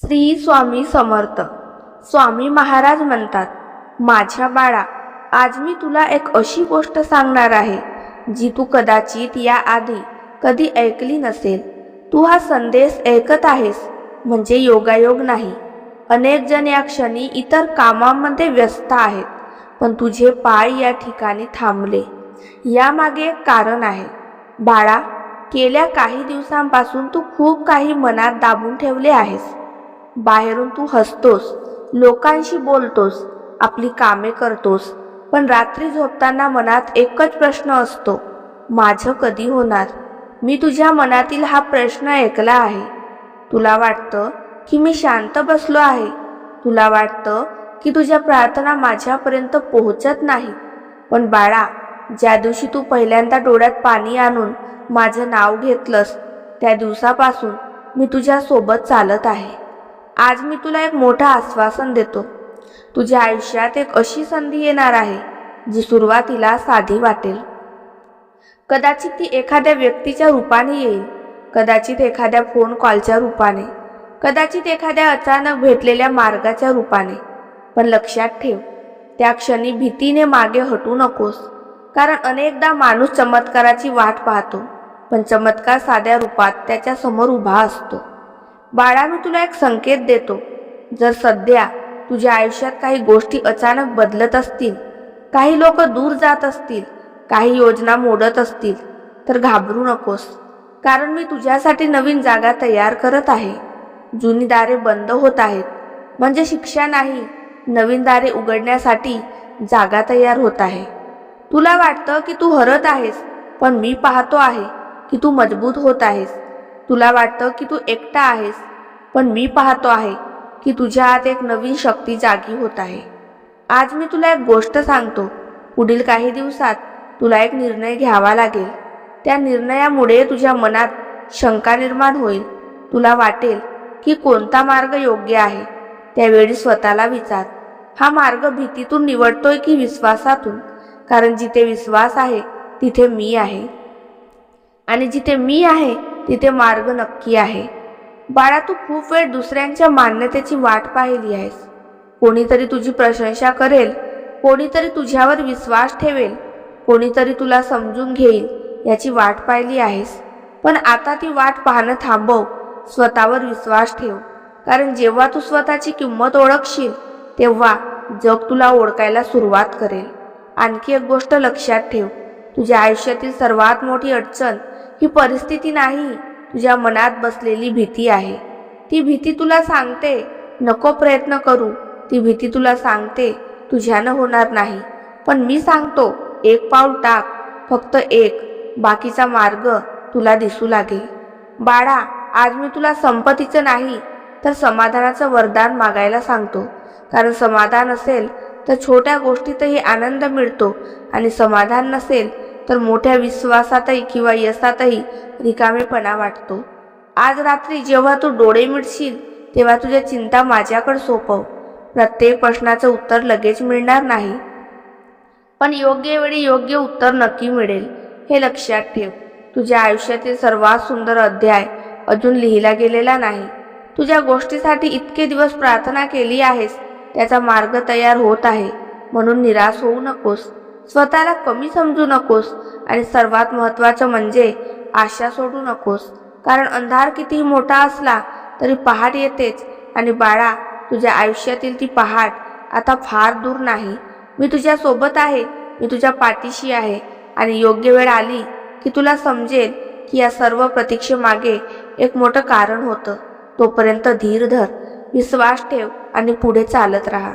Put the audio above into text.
श्री स्वामी समर्थ स्वामी महाराज म्हणतात, माझ्या बाळा, आज मी तुला एक अशी गोष्ट सांगणार आहे जी तू कदाचित याआधी कधी ऐकली नसेल. तू हा संदेश ऐकत आहेस म्हणजे योगायोग नाही. अनेक जण या क्षणी इतर कामांमध्ये व्यस्त आहेत, पण तुझे पाय या ठिकाणी थांबले. यामागे एक कारण आहे. बाळा, गेल्या काही दिवसांपासून तू खूप काही मनात दाबून ठेवले आहेस. बाहेरून तू हसतोस, लोकांशी बोलतोस, आपली कामे करतोस, पण रात्री झोपताना मनात एकच प्रश्न असतो, माझं कधी होणार? मी तुझ्या मनातील हा प्रश्न ऐकला आहे. तुला वाटतं की मी शांत बसलो आहे. तुला वाटतं की तुझ्या प्रार्थना माझ्यापर्यंत पोहोचत नाही. पण बाळा, ज्या दिवशी तू पहिल्यांदा डोळ्यात पाणी आणून माझं नाव घेतलंस, त्या दिवसापासून मी तुझ्या सोबत चालत आहे. आज मी तुला एक मोठं आश्वासन देतो. तुझ्या आयुष्यात एक अशी संधी येणार आहे जी सुरुवातीला साधी वाटेल. कदाचित ती एखाद्या व्यक्तीच्या रूपाने येईल, कदाचित एखाद्या फोन कॉलच्या रूपाने, कदाचित एखाद्या अचानक भेटलेल्या मार्गाच्या रूपाने. पण लक्षात ठेव, त्या क्षणी भीतीने मागे हटू नकोस. कारण अनेकदा माणूस चमत्काराची वाट पाहतो, पण चमत्कार साध्या रूपात त्याच्या समोर उभा असतो. बाळा, मी तुला एक संकेत देतो. जर सध्या तुझ्या आयुष्यात काही गोष्टी अचानक बदलत असतील, काही लोक दूर जात असतील, काही योजना मोडत असतील, तर घाबरू नकोस. कारण मी तुझ्यासाठी नवीन जागा तयार करत आहे. जुनी दारे बंद होत आहेत म्हणजे शिक्षा नाही, नवीन दारे उघडण्यासाठी जागा तयार होत आहे. तुला वाटतं की तू हरत आहेस, पण मी पाहतो आहे की तू मजबूत होत आहेस. तुला वाटतं की तू एकटा आहेस, पण मी पाहतो आहे की तुझ्या आत एक नवीन शक्ती जागी होत आहे. आज मी तुला एक गोष्ट सांगतो. पुढील काही दिवसात तुला एक निर्णय घ्यावा लागेल. त्या निर्णयामुळे तुझ्या मनात शंका निर्माण होईल. तुला वाटेल की कोणता मार्ग योग्य आहे. त्यावेळी स्वतःला विचार, हा मार्ग भीतीतून निवडतोय की विश्वासातून? कारण जिथे विश्वास आहे तिथे मी आहे, आणि जिथे मी आहे तिथे मार्ग नक्की आहे. बाळा, तू खूप वेळ दुसऱ्यांच्या मान्यतेची वाट पाहिली आहेस. कोणीतरी तुझी प्रशंसा करेल, कोणीतरी तुझ्यावर विश्वास ठेवेल, कोणीतरी तुला समजून घेईल याची वाट पाहिली आहेस. पण आता ती वाट पाहणं थांबव. स्वतःवर विश्वास ठेव. कारण जेव्हा तू स्वतःची किंमत ओळखशील, तेव्हा जग तुला ओळखायला सुरुवात करेल. आणखी एक गोष्ट लक्षात ठेव, तुझ्या आयुष्यातील सर्वात मोठी अडचण ही परिस्थिती नाही, तुझ्या मनात बसलेली भीती आहे. ती भीती तुला सांगते नको प्रयत्न करू. ती भीती तुला सांगते तुझ्यानं होणार नाही. पण मी सांगतो, एक पाऊल टाक, फक्त एक. बाकीचा मार्ग तुला दिसू लागेल. बाळा, आज मी तुला संपत्तीचं नाही तर समाधानाचं वरदान मागायला सांगतो. कारण समाधान असेल तर छोट्या गोष्टीतही आनंद मिळतो, आणि समाधान नसेल तर मोठ्या विश्वासातही किंवा यशातही रिकामेपणा वाटतो. आज रात्री जेव्हा तू डोळे मिटशील, तेव्हा तुझ्या चिंता माझ्याकडे सोपव. प्रत्येक प्रश्नाचं उत्तर लगेच मिळणार नाही, पण योग्य वेळी योग्य उत्तर नक्की मिळेल. हे लक्षात ठेव. तुझ्या आयुष्यातील सर्वात सुंदर अध्याय अजून लिहिला गेलेला नाही. तुझ्या गोष्टीसाठी इतके दिवस प्रार्थना केली आहेस, त्याचा मार्ग तयार होत आहे. म्हणून निराश होऊ नकोस, स्वतःला कमी समजू नकोस, आणि सर्वात महत्त्वाचं म्हणजे आशा सोडू नकोस. कारण अंधार कितीही मोठा असला तरी पहाट येतेच. आणि बाळा, तुझ्या आयुष्यातील ती पहाट आता फार दूर नाही. मी तुझ्या सोबत आहे, मी तुझ्या पाठीशी आहे, आणि योग्य वेळ आली की तुला समजेल की या सर्व प्रतीक्षेमागे एक मोठं कारण होतं. तोपर्यंत धीर धर, विश्वास ठेव आणि पुढे चालत राहा.